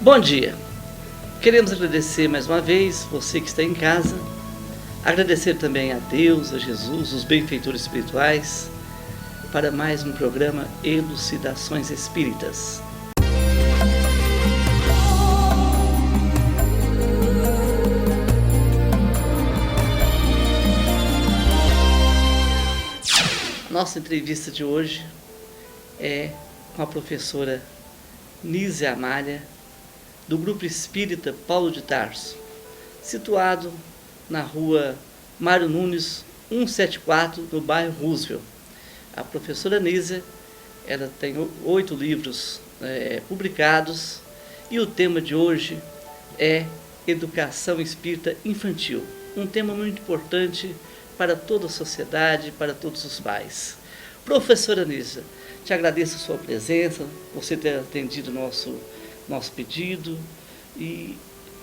Bom dia! Queremos agradecer mais uma vez você que está em casa, agradecer também a Deus, a Jesus, os benfeitores espirituais, para mais um programa Elucidações Espíritas. Nossa entrevista de hoje é com a professora Nízia Amália, do Grupo Espírita Paulo de Tarso, situado na rua Mário Nunes, 174, no bairro Roosevelt. A professora Nízia, ela tem 8 livros publicados e o tema de hoje é Educação Espírita Infantil, um tema muito importante para toda a sociedade, para todos os pais. Professora Nízia, te agradeço a sua presença, você ter atendido nosso pedido e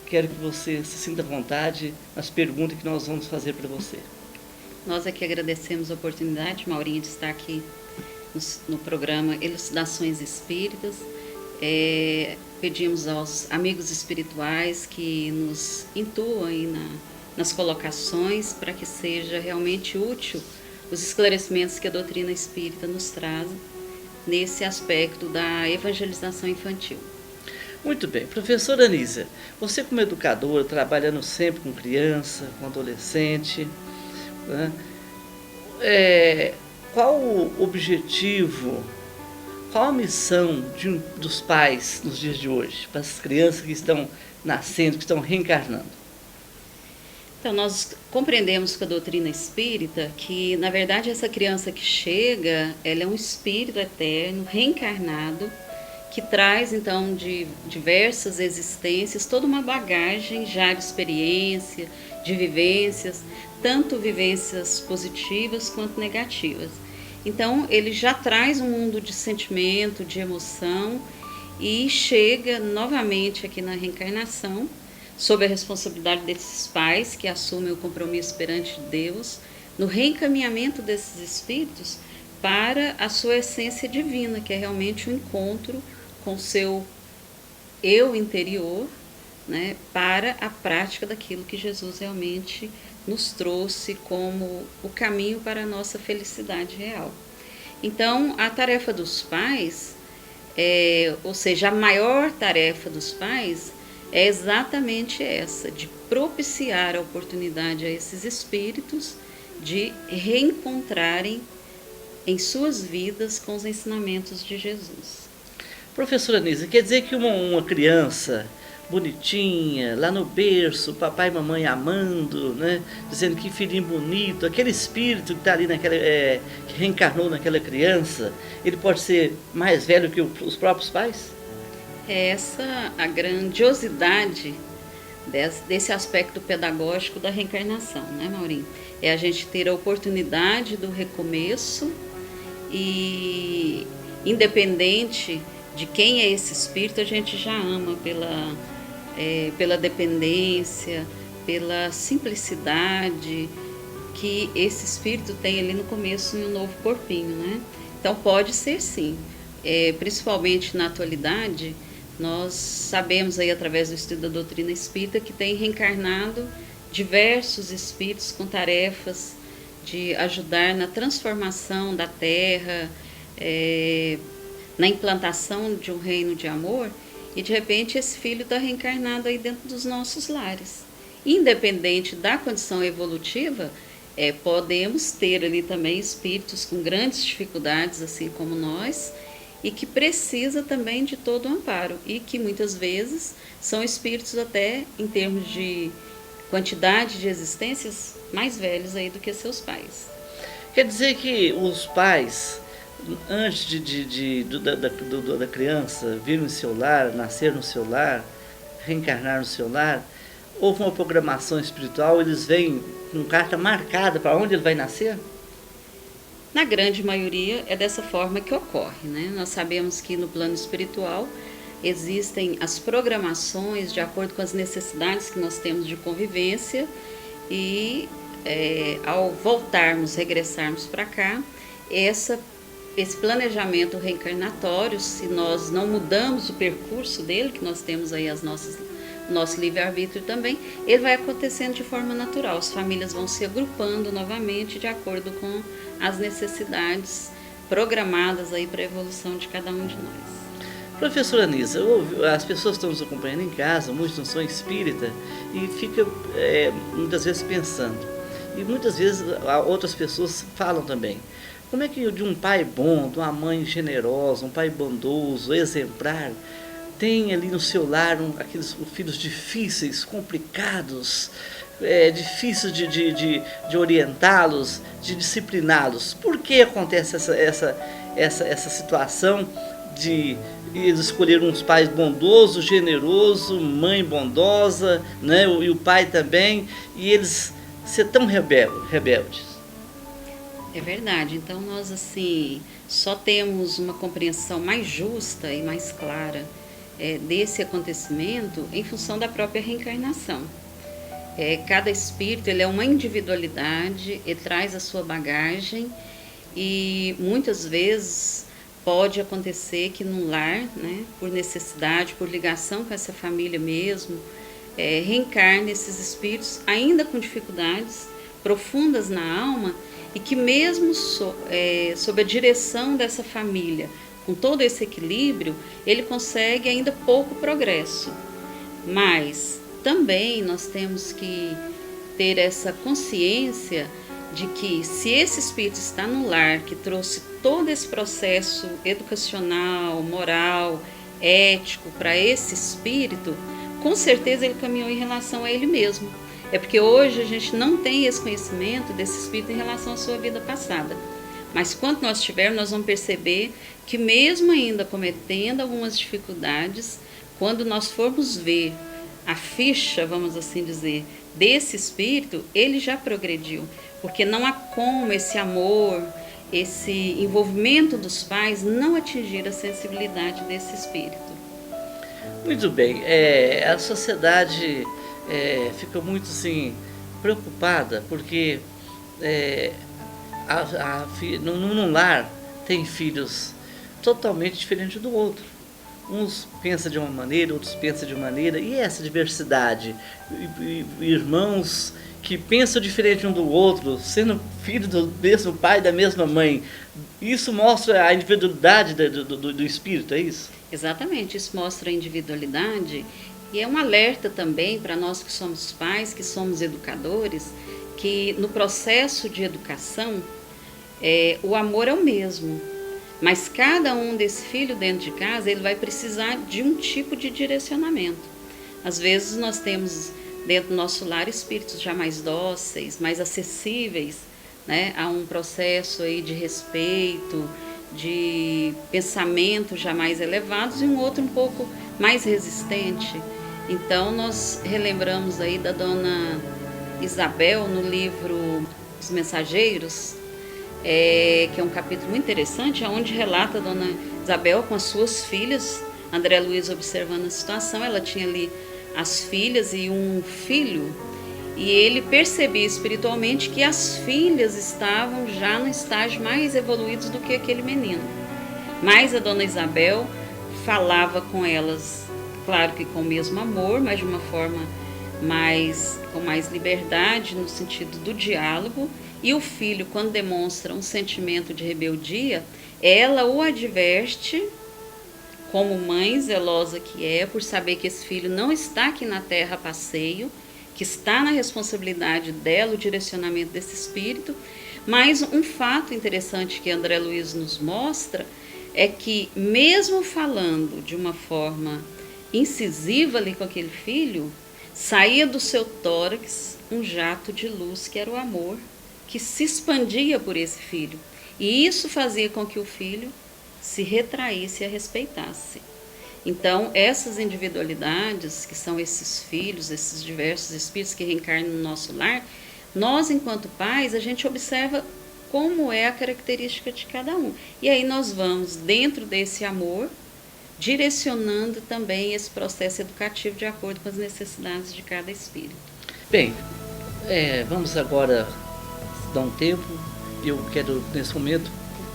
quero que você se sinta à vontade nas perguntas que nós vamos fazer para você. Nós aqui agradecemos a oportunidade, Maurinho, de estar aqui no programa Elucidações Espíritas. Pedimos aos amigos espirituais que nos intuam aí nas colocações para que seja realmente útil os esclarecimentos que a doutrina espírita nos traz nesse aspecto da evangelização infantil. Muito bem. Professora Nízia, você como educadora, trabalhando sempre com criança, com adolescente, né? Qual o objetivo, qual a missão dos pais nos dias de hoje, para as crianças que estão nascendo, que estão reencarnando? Então, nós compreendemos com a doutrina espírita que, na verdade, essa criança que chega, ela é um espírito eterno, reencarnado, que traz, então, de diversas existências, toda uma bagagem já de experiência, de vivências, tanto vivências positivas quanto negativas. Então, ele já traz um mundo de sentimento, de emoção, e chega novamente aqui na reencarnação, sob a responsabilidade desses pais que assumem o compromisso perante Deus, no reencaminhamento desses espíritos para a sua essência divina, que é realmente o encontro com o seu eu interior, né, para a prática daquilo que Jesus realmente nos trouxe como o caminho para a nossa felicidade real. Então, a tarefa dos pais, ou seja, a maior tarefa dos pais é exatamente essa, de propiciar a oportunidade a esses espíritos de reencontrarem em suas vidas com os ensinamentos de Jesus. Professora Nízia, quer dizer que uma criança bonitinha, lá no berço, papai e mamãe amando, né, dizendo que filhinho bonito, aquele espírito que está ali que reencarnou naquela criança, ele pode ser mais velho que os próprios pais? É essa a grandiosidade desse aspecto pedagógico da reencarnação, né, Maurinho? É a gente ter a oportunidade do recomeço e, independente de quem é esse espírito, a gente já ama pela dependência, pela simplicidade que esse espírito tem ali no começo em um novo corpinho, né? Então pode ser sim, principalmente na atualidade. Nós sabemos aí através do estudo da doutrina espírita que tem reencarnado diversos espíritos com tarefas de ajudar na transformação da Terra, na implantação de um reino de amor, e de repente esse filho está reencarnado aí dentro dos nossos lares. Independente da condição evolutiva, podemos ter ali também espíritos com grandes dificuldades, assim como nós, e que precisa também de todo o amparo, e que muitas vezes são espíritos até em termos de quantidade de existências mais velhos aí do que seus pais. Quer dizer que os pais, antes da criança vir no seu lar, nascer no seu lar, reencarnar no seu lar, houve uma programação espiritual, eles vêm com carta marcada para onde ele vai nascer? Na grande maioria é dessa forma que ocorre, né? Nós sabemos que no plano espiritual existem as programações de acordo com as necessidades que nós temos de convivência e ao voltarmos, regressarmos para cá, essa esse planejamento reencarnatório, se nós não mudamos o percurso dele, que nós temos aí nosso livre-arbítrio também, ele vai acontecendo de forma natural. As famílias vão se agrupando novamente de acordo com as necessidades programadas aí para a evolução de cada um de nós. Professora Nisa, as pessoas estão nos acompanhando em casa, muitos não são espírita, e fica muitas vezes pensando, e muitas vezes outras pessoas falam também, como é que de um pai bom, de uma mãe generosa, um pai bondoso, exemplar, tem ali no seu lar aqueles filhos difíceis, complicados, difícil de orientá-los, de discipliná-los? Por que acontece essa situação de eles escolher uns pais bondosos, generosos, mãe bondosa, né, e o pai também, e eles ser tão rebeldes? É verdade. Então nós assim só temos uma compreensão mais justa e mais clara desse acontecimento em função da própria reencarnação. Cada espírito ele é uma individualidade, ele traz a sua bagagem e muitas vezes pode acontecer que no lar, né, por necessidade, por ligação com essa família mesmo, reencarne esses espíritos ainda com dificuldades profundas na alma e que mesmo sob a direção dessa família, com todo esse equilíbrio, ele consegue ainda pouco progresso. Mas também nós temos que ter essa consciência de que se esse espírito está no lar, que trouxe todo esse processo educacional, moral, ético para esse espírito, com certeza ele caminhou em relação a ele mesmo. É porque hoje a gente não tem esse conhecimento desse espírito em relação à sua vida passada. Mas quando nós tivermos, nós vamos perceber que mesmo ainda cometendo algumas dificuldades, quando nós formos ver a ficha, vamos assim dizer, desse espírito, ele já progrediu. Porque não há como esse amor, esse envolvimento dos pais não atingir a sensibilidade desse espírito. Muito bem. A sociedade fica muito assim, preocupada, porque num lar tem filhos totalmente diferentes do outro. Uns pensam de uma maneira, outros pensam de uma maneira, e essa diversidade, irmãos que pensam diferente um do outro, sendo filho do mesmo pai, da mesma mãe, isso mostra a individualidade do espírito, é isso? Exatamente, isso mostra a individualidade e é um alerta também para nós que somos pais, que somos educadores, que no processo de educação o amor é o mesmo, mas cada um desse filho dentro de casa ele vai precisar de um tipo de direcionamento. Às vezes nós temos dentro do nosso lar espíritos já mais dóceis, mais acessíveis, né, a um processo aí de respeito, de pensamento já mais elevados, e um outro um pouco mais resistente. Então nós relembramos aí da dona Isabel no livro Os Mensageiros, que é um capítulo muito interessante, onde relata a dona Isabel com as suas filhas, André Luiz observando a situação. Ela tinha ali as filhas e um filho, e ele percebia espiritualmente que as filhas estavam já no estágio mais evoluído do que aquele menino. Mas a dona Isabel falava com elas, claro que com o mesmo amor, mas de uma forma com mais liberdade, no sentido do diálogo. E o filho, quando demonstra um sentimento de rebeldia, ela o adverte, como mãe zelosa que é, por saber que esse filho não está aqui na terra a passeio, que está na responsabilidade dela o direcionamento desse espírito. Mas um fato interessante que André Luiz nos mostra é que, mesmo falando de uma forma incisiva ali com aquele filho, saía do seu tórax um jato de luz, que era o amor, que se expandia por esse filho. E isso fazia com que o filho se retraísse e a respeitasse. Então, essas individualidades, que são esses filhos, esses diversos espíritos que reencarnam no nosso lar, nós, enquanto pais, a gente observa como é a característica de cada um. E aí nós vamos, dentro desse amor, direcionando também esse processo educativo de acordo com as necessidades de cada espírito. Bem, vamos agora dar um tempo. Eu quero, nesse momento,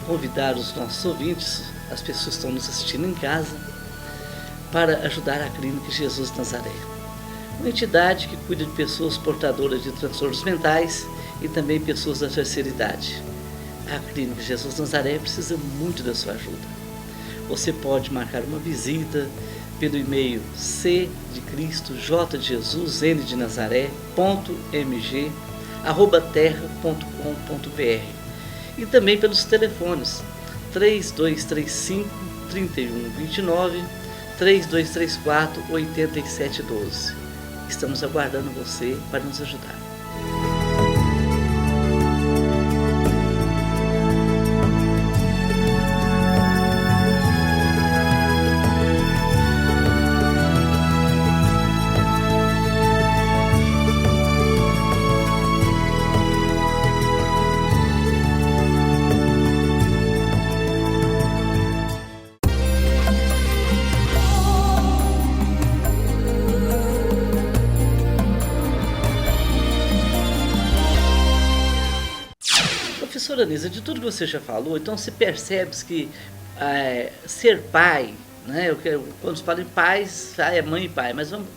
convidar os nossos ouvintes, as pessoas que estão nos assistindo em casa, para ajudar a Clínica Jesus Nazaré. Uma entidade que cuida de pessoas portadoras de transtornos mentais e também pessoas da terceira idade. A Clínica Jesus Nazaré precisa muito da sua ajuda. Você pode marcar uma visita pelo e-mail cdecristojdeNazaré.mg@terra.com.br e também pelos telefones 3235-3129, 3234-8712. Estamos aguardando você para nos ajudar. Professora Nisa, de tudo que você já falou, então se percebe que ser pai, né? Quando se fala em pais, é mãe e pai, mas vamos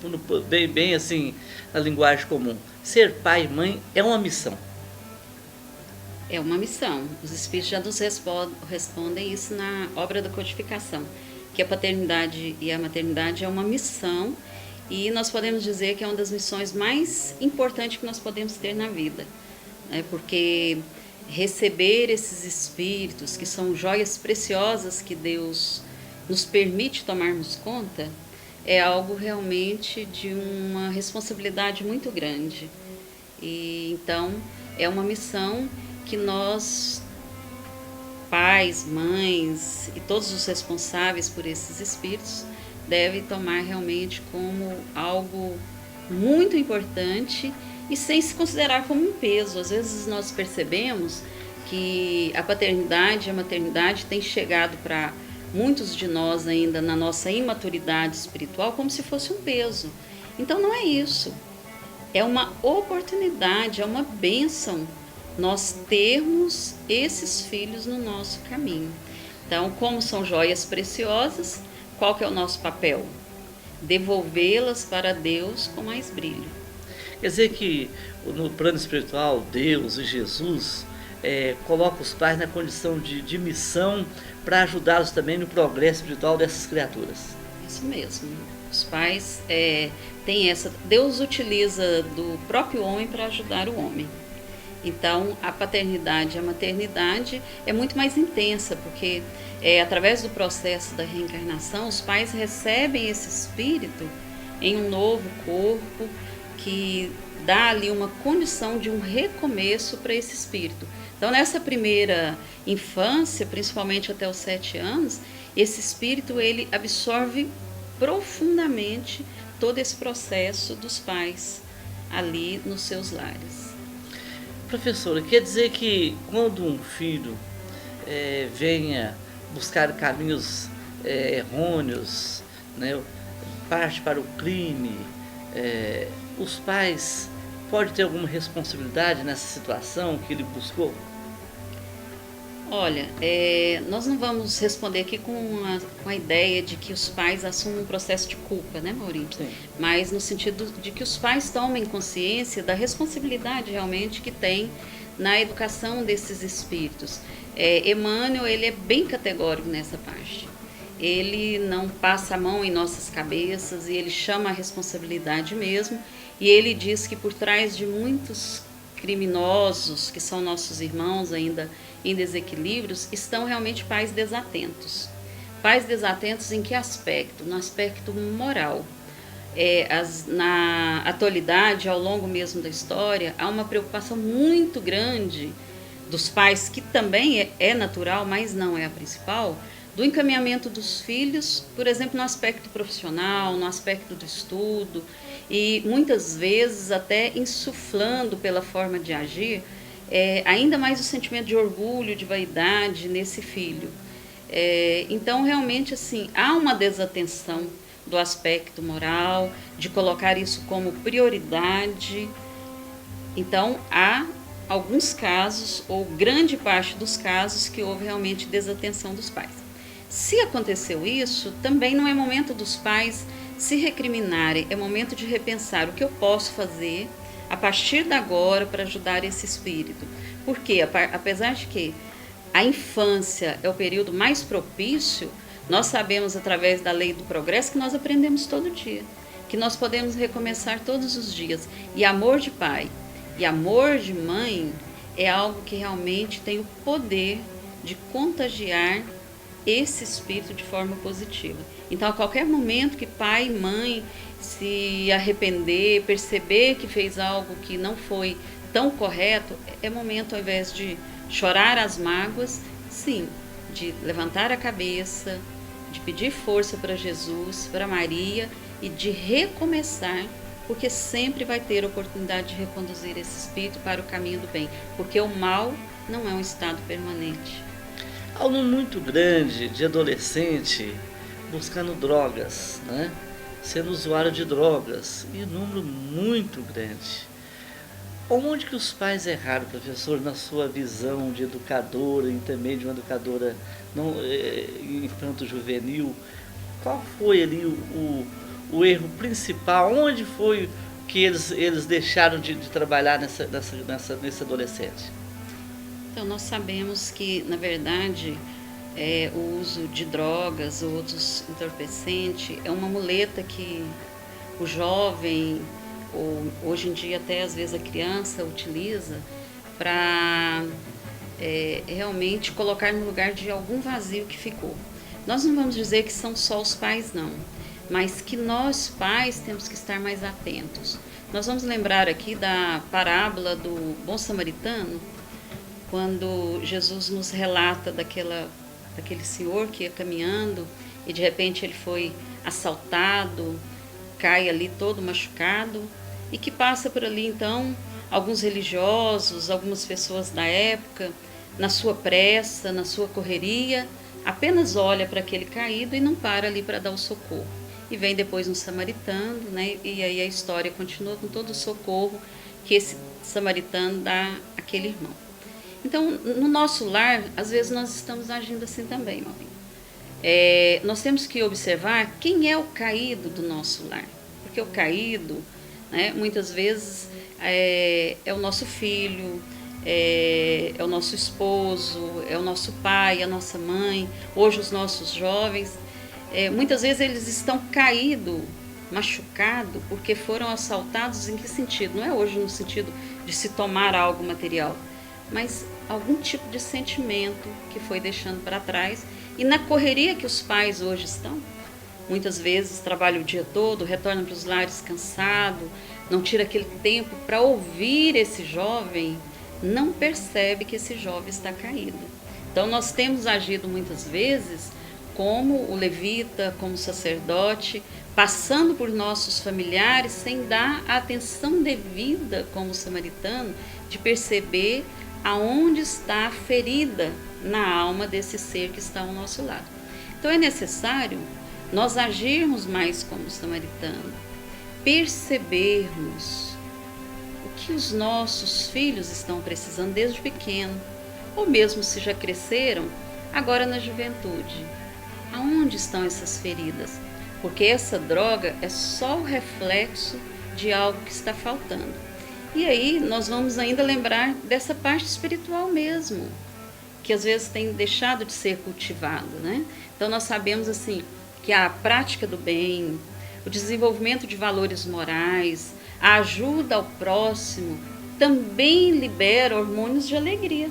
bem assim, na linguagem comum. Ser pai e mãe é uma missão. É uma missão. Os Espíritos já nos respondem isso na obra da codificação, que a paternidade e a maternidade é uma missão, e nós podemos dizer que é uma das missões mais importantes que nós podemos ter na vida, né? Porque receber esses espíritos, que são joias preciosas que Deus nos permite tomarmos conta, é algo realmente de uma responsabilidade muito grande. E então é uma missão que nós, pais, mães e todos os responsáveis por esses espíritos, devem tomar realmente como algo muito importante e sem se considerar como um peso. Às vezes nós percebemos que a paternidade e a maternidade têm chegado para muitos de nós ainda na nossa imaturidade espiritual como se fosse um peso. Então não é isso. É uma oportunidade, é uma bênção nós termos esses filhos no nosso caminho. Então, como são joias preciosas, qual que é o nosso papel? Devolvê-las para Deus com mais brilho. Quer dizer que no plano espiritual, Deus e Jesus coloca os pais na condição de missão para ajudá-los também no progresso espiritual dessas criaturas. Isso mesmo. Os pais têm essa... Deus utiliza do próprio homem para ajudar o homem. Então, a paternidade e a maternidade é muito mais intensa, porque através do processo da reencarnação, os pais recebem esse espírito em um novo corpo, que dá ali uma condição de um recomeço para esse espírito. Então, nessa primeira infância, principalmente até os 7 anos, esse espírito ele absorve profundamente todo esse processo dos pais ali nos seus lares. Professora, quer dizer que quando um filho venha buscar caminhos errôneos, né, parte para o crime, os pais podem ter alguma responsabilidade nessa situação que ele buscou? Olha, nós não vamos responder aqui com a ideia de que os pais assumam um processo de culpa, né, Maurinho? Sim. Mas no sentido de que os pais tomem consciência da responsabilidade realmente que tem na educação desses espíritos. Emmanuel, ele é bem categórico nessa parte. Ele não passa a mão em nossas cabeças e ele chama a responsabilidade mesmo. E ele diz que por trás de muitos criminosos, que são nossos irmãos ainda em desequilíbrios, estão realmente pais desatentos. Pais desatentos em que aspecto? No aspecto moral. Na atualidade, ao longo mesmo da história, há uma preocupação muito grande dos pais, que também é natural, mas não é a principal, do encaminhamento dos filhos, por exemplo, no aspecto profissional, no aspecto do estudo, e muitas vezes até insuflando pela forma de agir ainda mais o sentimento de orgulho, de vaidade nesse filho. Então, realmente, assim, há uma desatenção do aspecto moral, de colocar isso como prioridade. Então, há alguns casos, ou grande parte dos casos, que houve realmente desatenção dos pais. Se aconteceu isso, também não é momento dos pais se recriminarem, é momento de repensar o que eu posso fazer a partir de agora para ajudar esse espírito. Porque, apesar de que a infância é o período mais propício, nós sabemos através da lei do progresso que nós aprendemos todo dia, que nós podemos recomeçar todos os dias. E amor de pai e amor de mãe é algo que realmente tem o poder de contagiar esse espírito de forma positiva. Então, a qualquer momento que pai e mãe se arrepender, perceber que fez algo que não foi tão correto, é momento, ao invés de chorar as mágoas, sim, de levantar a cabeça, de pedir força para Jesus, para Maria e de recomeçar, porque sempre vai ter oportunidade de reconduzir esse espírito para o caminho do bem, porque o mal não é um estado permanente. Há um número muito grande de adolescente buscando drogas, né? Sendo usuário de drogas, e um número muito grande. Onde que os pais erraram, professor, na sua visão de educadora e também de uma educadora infanto-juvenil? Qual foi ali o erro principal? Onde foi que eles deixaram de trabalhar nesse adolescente? Então, nós sabemos que, na verdade, o uso de drogas ou outros entorpecentes é uma muleta que o jovem, ou hoje em dia até às vezes a criança, utiliza para realmente colocar no lugar de algum vazio que ficou. Nós não vamos dizer que são só os pais, não, mas que nós pais temos que estar mais atentos. Nós vamos lembrar aqui da parábola do bom samaritano, quando Jesus nos relata daquele senhor que ia caminhando e de repente ele foi assaltado, cai ali todo machucado, e que passa por ali então alguns religiosos, algumas pessoas da época, na sua pressa, na sua correria, apenas olha para aquele caído e não para ali para dar o socorro. E vem depois um samaritano, né? E aí a história continua com todo o socorro que esse samaritano dá àquele irmão. Então, no nosso lar, às vezes nós estamos agindo assim também, Maurinho. Nós temos que observar quem é o caído do nosso lar. Porque o caído, né, muitas vezes, é o nosso filho, é o nosso esposo, é o nosso pai, a nossa mãe, hoje os nossos jovens. Muitas vezes eles estão caídos, machucados, porque foram assaltados. Em que sentido? Não é hoje no sentido de se tomar algo material, mas algum tipo de sentimento que foi deixando para trás. E na correria que os pais hoje estão, muitas vezes trabalham o dia todo, retornam para os lares cansado, não tira aquele tempo para ouvir esse jovem, não percebe que esse jovem está caído. Então nós temos agido muitas vezes como o levita, como o sacerdote, passando por nossos familiares sem dar a atenção devida como o samaritano, de perceber aonde está a ferida na alma desse ser que está ao nosso lado. Então é necessário nós agirmos mais como samaritano, percebermos o que os nossos filhos estão precisando desde pequeno, ou mesmo se já cresceram, agora na juventude. Aonde estão essas feridas? Porque essa droga é só o reflexo de algo que está faltando. E aí nós vamos ainda lembrar dessa parte espiritual mesmo, que às vezes tem deixado de ser cultivada, né? Então nós sabemos assim que a prática do bem, o desenvolvimento de valores morais, a ajuda ao próximo também libera hormônios de alegria,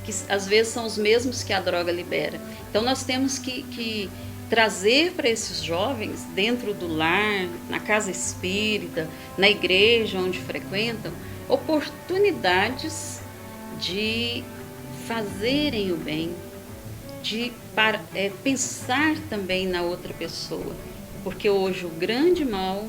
que às vezes são os mesmos que a droga libera. Então nós temos que trazer para esses jovens, dentro do lar, na casa espírita, na igreja onde frequentam, oportunidades de fazerem o bem, de pensar também na outra pessoa. Porque hoje o grande mal,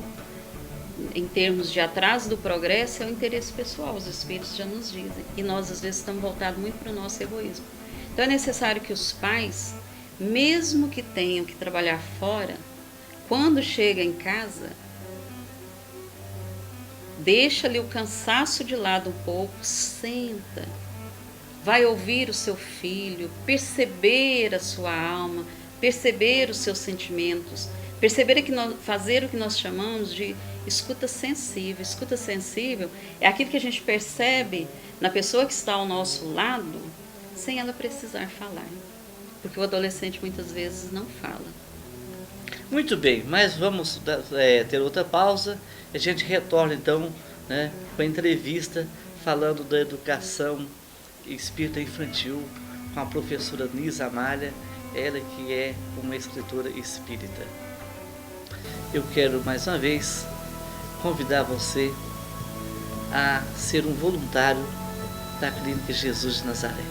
em termos de atraso do progresso, é o interesse pessoal, os espíritos já nos dizem. E nós às vezes estamos voltados muito para o nosso egoísmo. Então é necessário que os pais, mesmo que tenham que trabalhar fora, quando chega em casa, Deixa ali o cansaço de lado um pouco, senta. Vai ouvir o seu filho, perceber a sua alma, perceber os seus sentimentos, perceber fazer o que nós chamamos de escuta sensível. Escuta sensível é aquilo que a gente percebe na pessoa que está ao nosso lado, sem ela precisar falar. Porque o adolescente muitas vezes não fala. Muito bem, mas vamos ter outra pausa. A gente retorna então, né, com a entrevista falando da educação espírita infantil com a professora Nisa Amália, ela que é uma escritora espírita. Eu quero mais uma vez convidar você a ser um voluntário da Clínica Jesus de Nazaré.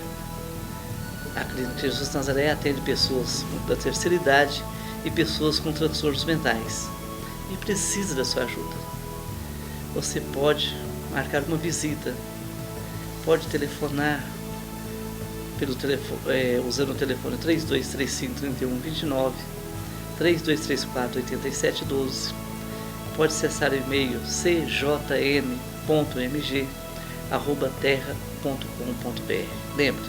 A Clínica Jesus de Nazaré atende pessoas da terceira idade e pessoas com transtornos mentais e precisa da sua ajuda. Você pode marcar uma visita, pode telefonar pelo telefone, usando o telefone 3235-3129, 3234-8712. Pode acessar o e-mail cjn.mg@terra.com.br. Lembre,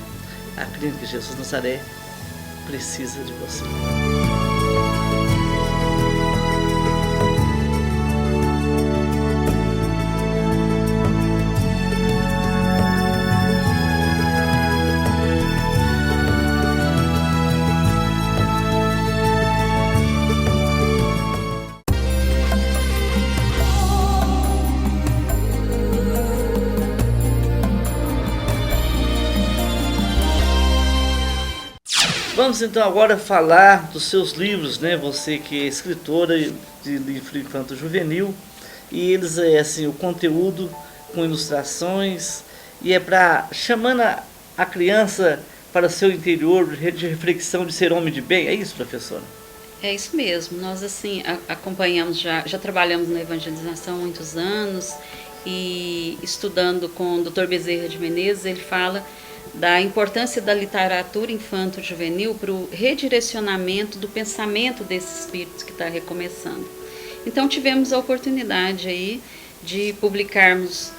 a Clínica Jesus Nazaré precisa de você. Vamos então agora falar dos seus livros, né? Você que é escritora de livro infanto-juvenil, e eles assim, o conteúdo com ilustrações, e é para chamando a criança para seu interior de reflexão de ser homem de bem. É isso, professora? É isso mesmo. Nós assim acompanhamos, já trabalhamos na evangelização há muitos anos, e estudando com o Dr. Bezerra de Menezes, ele fala da importância da literatura infanto-juvenil para o redirecionamento do pensamento desse espírito que está recomeçando. Então tivemos a oportunidade aí de publicarmos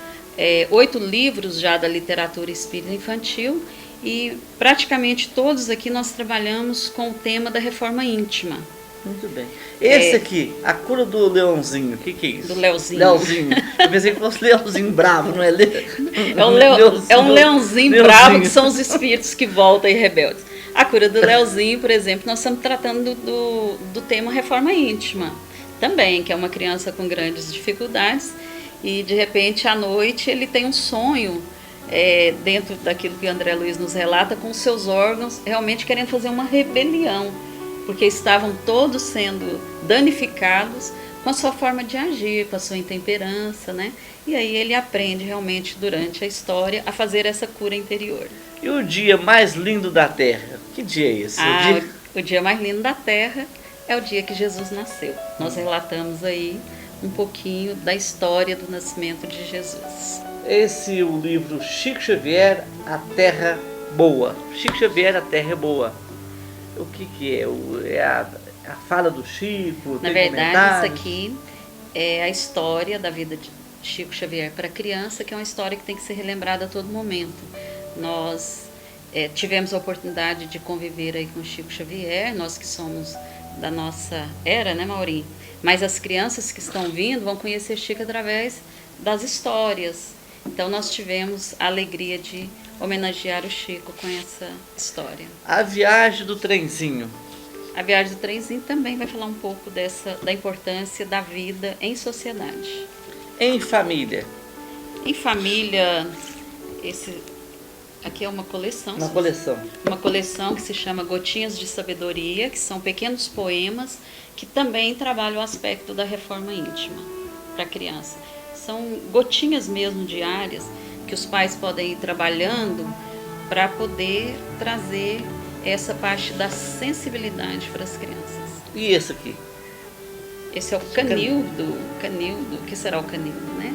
8 livros já da literatura espírita infantil, e praticamente todos aqui nós trabalhamos com o tema da reforma íntima. Muito bem. Esse aqui, A Cura do Leãozinho, o que é isso? Do Leozinho. Leozinho. Eu pensei que fosse Leãozinho bravo, não é? É um leãozinho bravo, que são os espíritos que voltam e rebeldes. A Cura do Leozinho, por exemplo, nós estamos tratando do tema reforma íntima também, que é uma criança com grandes dificuldades e de repente à noite ele tem um sonho, dentro daquilo que o André Luiz nos relata, com os seus órgãos realmente querendo fazer uma rebelião, porque estavam todos sendo danificados com a sua forma de agir, com a sua intemperança, né? E aí ele aprende realmente durante a história a fazer essa cura interior. E o dia mais lindo da Terra? Que dia é esse? O dia mais lindo da Terra é o dia que Jesus nasceu. Nós relatamos aí um pouquinho da história do nascimento de Jesus. Esse é o livro Chico Xavier, A Terra Boa. Chico Xavier, A Terra é Boa. O que é? É a fala do Chico? Na verdade, isso aqui é a história da vida de Chico Xavier para criança, que é uma história que tem que ser relembrada a todo momento. Nós tivemos a oportunidade de conviver aí com Chico Xavier, nós que somos da nossa era, né, Maurinho? Mas as crianças que estão vindo vão conhecer Chico através das histórias. Então nós tivemos a alegria de homenagear o Chico com essa história. A Viagem do Trenzinho. A Viagem do Trenzinho também vai falar um pouco da importância da vida em sociedade. Em família. Em família, aqui é uma coleção. Uma coleção que se chama Gotinhas de Sabedoria, que são pequenos poemas que também trabalham o aspecto da reforma íntima para a criança. São gotinhas mesmo diárias que os pais podem ir trabalhando para poder trazer essa parte da sensibilidade para as crianças. E esse aqui? Esse é o Canildo. O que será o Canildo, né?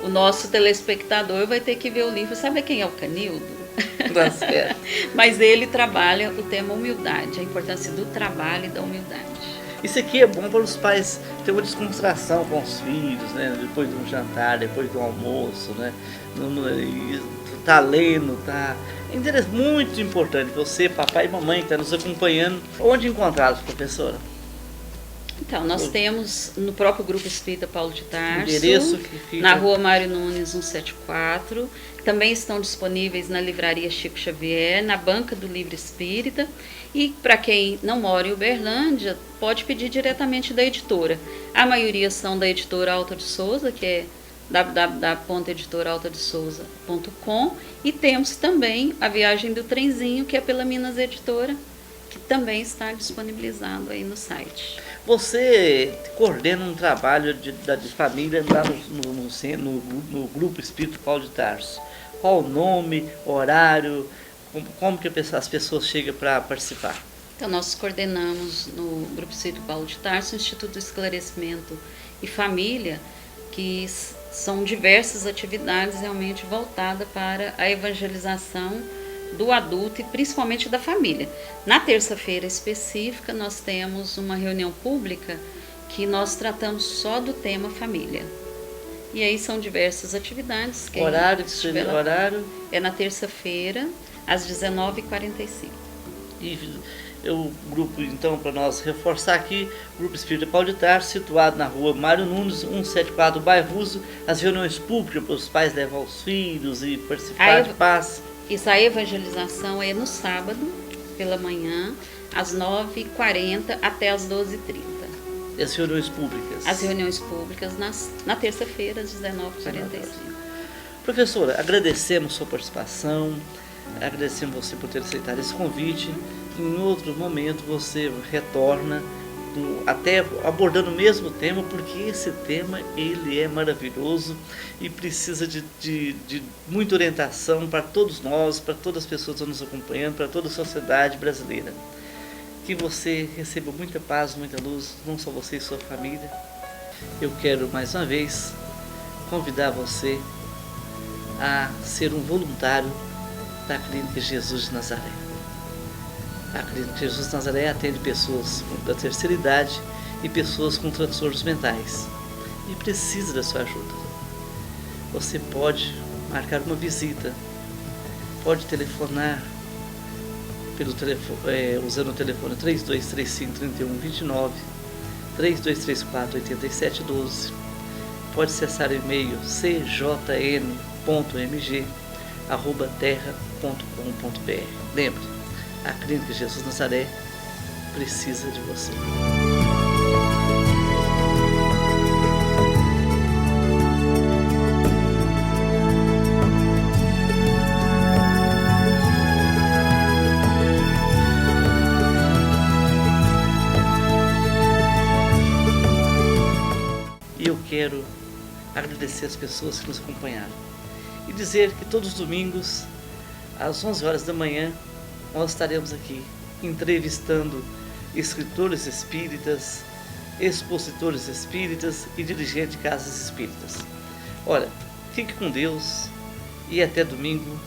O nosso telespectador vai ter que ver o livro. Sabe quem é o Canildo? Tá. Mas ele trabalha o tema humildade, a importância do trabalho e da humildade. Isso aqui é bom para os pais ter uma descontração com os filhos, né? Depois de um jantar, depois do almoço, né? E tá lendo, tá... Muito importante você, papai e mamãe, que está nos acompanhando. Onde encontrá-los, professora? Então, nós temos no próprio Grupo Espírita Paulo de Tarso, endereço que fica... na Rua Mário Nunes 174. Também estão disponíveis na Livraria Chico Xavier, na Banca do Livro Espírita. E para quem não mora em Uberlândia, pode pedir diretamente da editora. A maioria são da editora Alta de Souza, que é www.editoraaltadesouza.com, e temos também a Viagem do Trenzinho, que é pela Minas Editora, que também está disponibilizado aí no site. Você coordena um trabalho de família lá no Grupo Espírita Paulo de Tarso. Qual o nome, horário, como que as pessoas chegam para participar? Então, nós coordenamos no Grupo Espírita Paulo de Tarso o Instituto do Esclarecimento e Família, que são diversas atividades realmente voltadas para a evangelização do adulto e principalmente da família. Na terça-feira específica, nós temos uma reunião pública que nós tratamos só do tema família. E aí são diversas atividades. Horário? É na terça-feira, às 19h45. E o grupo, então, para nós reforçar aqui, Grupo Espírita Paulo de Tarso, situado na Rua Mário Nunes, 174, bairro Uso, as reuniões públicas para os pais levar os filhos e participar de paz. Isso, a evangelização é no sábado, pela manhã, às 9h40 até às 12h30. E as reuniões públicas? As reuniões públicas na terça-feira, às 19h45. Professora, agradecemos sua participação, agradecemos você por ter aceitado esse convite. Em outro momento você retorna, até abordando o mesmo tema, porque esse tema ele é maravilhoso e precisa de muita orientação para todos nós, para todas as pessoas que estão nos acompanhando, para toda a sociedade brasileira. Que você receba muita paz, muita luz, não só você e sua família. Eu quero mais uma vez convidar você a ser um voluntário da Clínica Jesus de Nazaré. A Clínica Jesus de Nazaré atende pessoas da terceira idade e pessoas com transtornos mentais e precisa da sua ajuda. Você pode marcar uma visita, pode telefonar usando o telefone 3235-3129, 3234-8712. Pode acessar o e-mail cjn.mg@terra.com.br. Lembre, a Clínica Jesus Nazaré precisa de você. E eu quero agradecer as pessoas que nos acompanharam e dizer que todos os domingos, às 11 horas da manhã, nós estaremos aqui entrevistando escritores espíritas, expositores espíritas e dirigentes de casas espíritas. Olha, fique com Deus e até domingo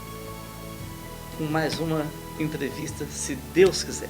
com mais uma entrevista, se Deus quiser.